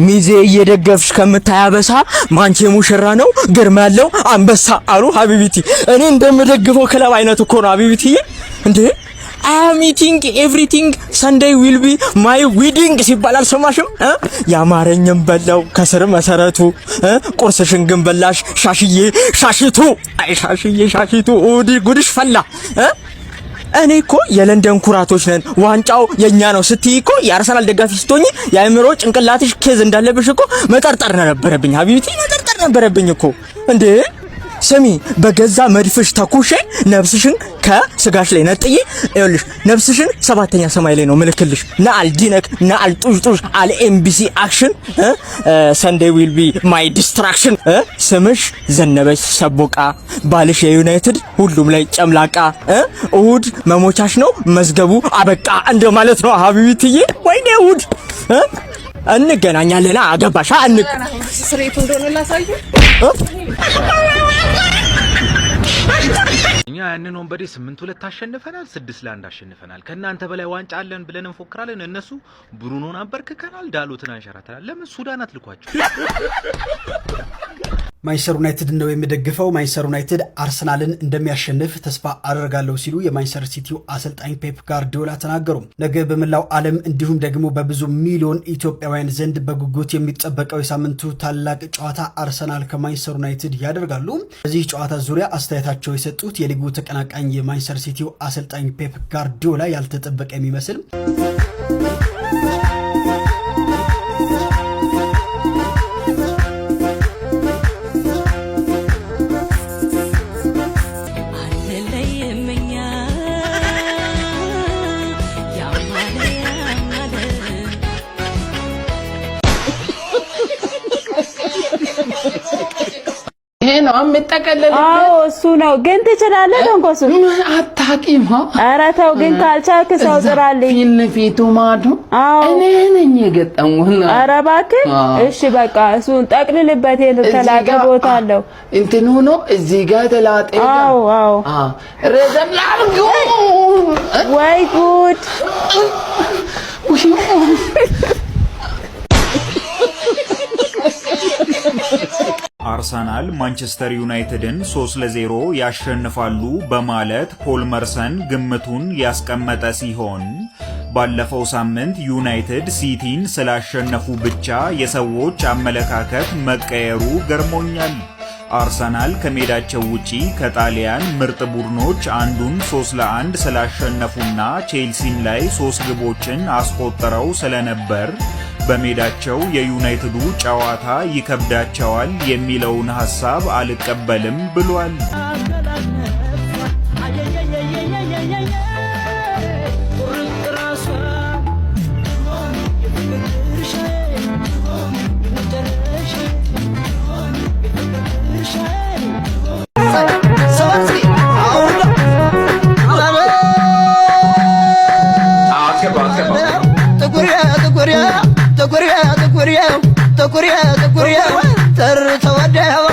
ሚዜ እየደገፍሽ ከምታያበሳ ማንቼ ሙሽራ ነው ግርማ ያለው አንበሳ አሉ ሀቢቢቲ። እኔ እንደምደግፈው ክለብ አይነት እኮ ነው ሀቢቢቲ እንዴ። I'm eating everything Sunday will be my wedding ሲባል አልሰማሽም? ያማረኝም በላው ከስር መሰረቱ ቁርስሽን ግን በላሽ ሻሽዬ ሻሽቱ አይ ሻሽዬ ሻሽቱ ጉድሽ ፈላ። እኔ እኮ የለንደን ኩራቶች ነን ዋንጫው የኛ ነው ስትይ እኮ የአርሰናል ደጋፊ ስትሆኚ የአእምሮ ጭንቅላትሽ ኬዝ እንዳለብሽ እኮ መጠርጠር ነበረብኝ ሀቢቢቲ፣ መጠርጠር ነበረብኝ እኮ እንዴ። ስሚ በገዛ መድፍሽ ተኩሼ ነፍስሽን ከስጋሽ ላይ ነጥዬ ይኸውልሽ ነፍስሽን ሰባተኛ ሰማይ ላይ ነው ምልክልሽ። ናአል ዲነክ ናአል ጡሽጡሽ አል ኤምቢሲ አክሽን ሰንዴይ ዊል ቢ ማይ ዲስትራክሽን። ስምሽ ዘነበች ሰቦቃ ባልሽ የዩናይትድ ሁሉም ላይ ጨምላቃ እሁድ መሞቻሽ ነው መዝገቡ አበቃ እንደማለት ነው ሀቢቢትዬ። ወይኔ እሁድ እንገናኛለን አገባሻ ስሬቱ እንደሆነ ላሳዩ እኛ ያንን ወንበዴ 8-2 አሸንፈናል፣ 6-1 አሸንፈናል። ከናንተ በላይ ዋንጫ አለን ብለን እንፎክራለን። እነሱ ብሩኖን አንበርክከናል፣ ዳሎትን አንሸራተናል። ለምን ሱዳን አትልኳቸው? ማንቸስተር ዩናይትድ ነው የሚደግፈው። ማንቸስተር ዩናይትድ አርሰናልን እንደሚያሸንፍ ተስፋ አደርጋለሁ ሲሉ የማንቸስተር ሲቲው አሰልጣኝ ፔፕ ጋርዲዮላ ተናገሩ። ነገ በመላው ዓለም እንዲሁም ደግሞ በብዙ ሚሊዮን ኢትዮጵያውያን ዘንድ በጉጉት የሚጠበቀው የሳምንቱ ታላቅ ጨዋታ አርሰናል ከማንቸስተር ዩናይትድ ያደርጋሉ። በዚህ ጨዋታ ዙሪያ አስተያየታቸው የሰጡት የሊጉ ተቀናቃኝ የማንቸስተር ሲቲው አሰልጣኝ ፔፕ ጋርዲዮላ ያልተጠበቀ የሚመስል ነው አምጠቀለለ። አዎ እሱ ነው ግን ትችላለህ ተንኮሱ አታቂም። ኧረ ተው ግን ካልቻልክ ሰው ጥራልኝ። ፊቱ ማዶ አዎ እኔ ነኝ የገጠመው። ኧረ እባክህ እሺ በቃ እሱን ጠቅልልበት። የተላቀ ቦታ አለው እንትን ሆኖ እዚህ ጋር ተላጠ። አዎ አዎ ረዘም ላርጉ። ወይ ጉድ አርሰናል ማንቸስተር ዩናይትድን 3-0 ያሸንፋሉ በማለት ፖል መርሰን ግምቱን ያስቀመጠ ሲሆን ባለፈው ሳምንት ዩናይትድ ሲቲን ስላሸነፉ ብቻ የሰዎች አመለካከት መቀየሩ ገርሞኛል። አርሰናል ከሜዳቸው ውጪ ከጣሊያን ምርጥ ቡድኖች አንዱን 3-1 ስላሸነፉና ቼልሲም ላይ 3 ግቦችን አስቆጥረው ስለነበር በሜዳቸው የዩናይትዱ ጨዋታ ይከብዳቸዋል የሚለውን ሐሳብ አልቀበልም ብሏል። تقريا ترتودع